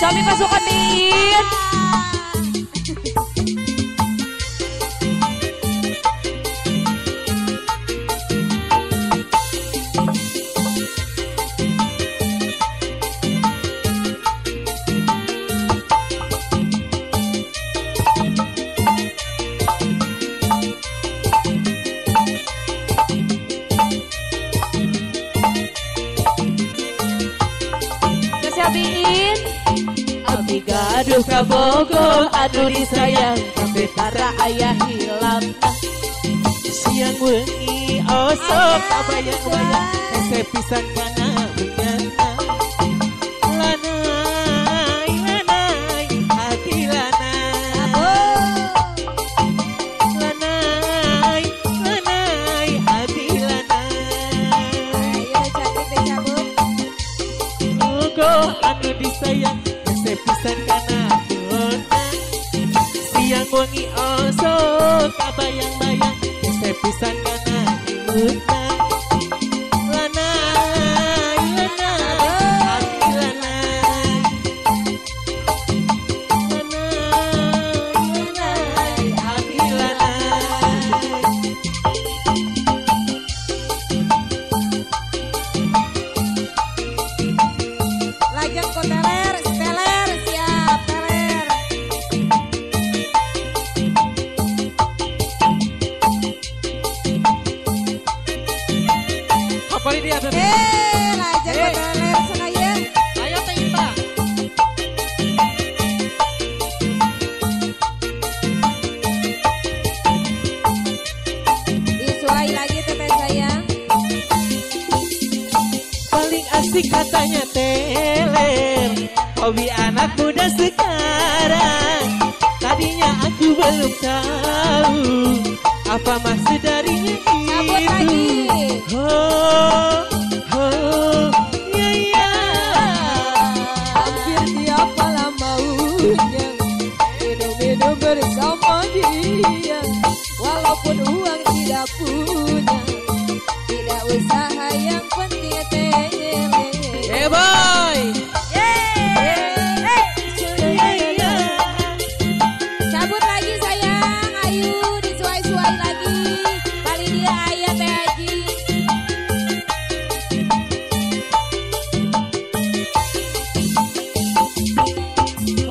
Sami pasukan Bin. Bin abdi gaduh kabogo anu disayang tapi tara ayah hilang siang wengi osok kabayang-bayang ese pisan kana benyana lanai lanai hati lanai lanai lanai hati lanai ayo cantik deh cabut Mugo anu disayang ese pisan kana benyana siang wengi osok kabayang-bayang ese pisan kana benyana asik katanya teler hobi anak muda sekarang tadinya aku belum tahu apa maksud darinya itu oh oh ya ya hampir tiap malam maunya minum-minum bersama dia walaupun uang tidak punya tidak usaha yang penting hey boy, cabut lagi sayang, ayo disuai-suai lagi, kali dia ayah teh Haji.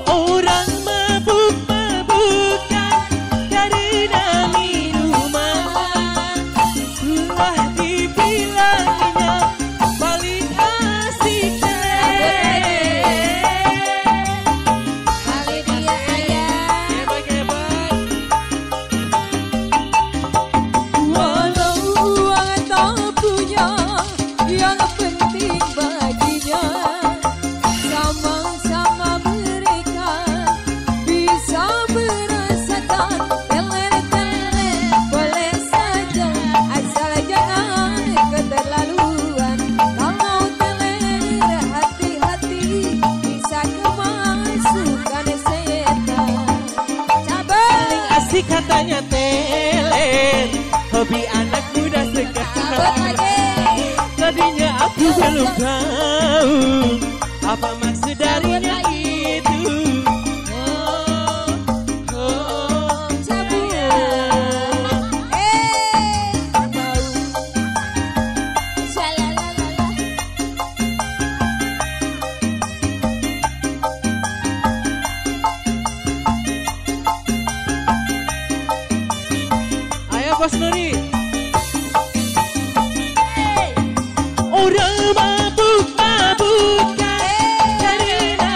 Orang mabuk-mabukan karena minuman, telah dibilangnya paling asik kali dia ayah. Walau uang tak punya, yang penting baginya sama-sama mereka bisa merasakan teler-teler boleh saja asal jangan keterlaluan. Kalau teler hati-hati bisa kemasukan setan. Paling asik katanya teler hobi anak muda sekarang tadinya aku belum tahu apa maksud darinya itu oh, oh, ayo Bos Nuri orang mabuk-mabukan karena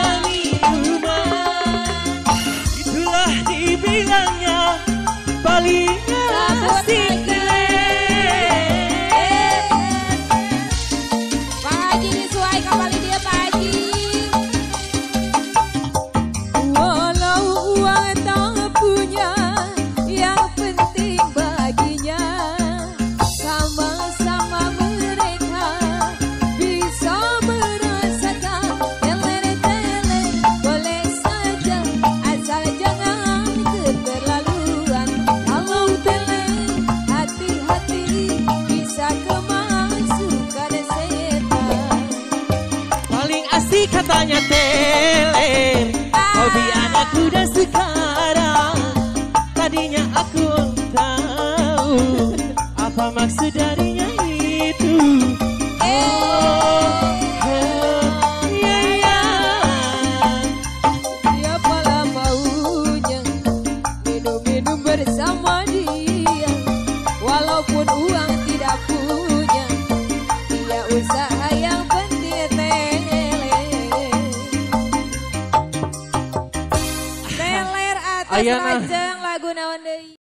katanya teler. Hobi anak muda sekarang. Tadinya aku tahu apa maksud darinya itu. Siapalah maunya minum-minum bersama dia. Walaupun uang tidak punya, dia usaha yang penting teler atas Ayana. lajeng lagu naon deui.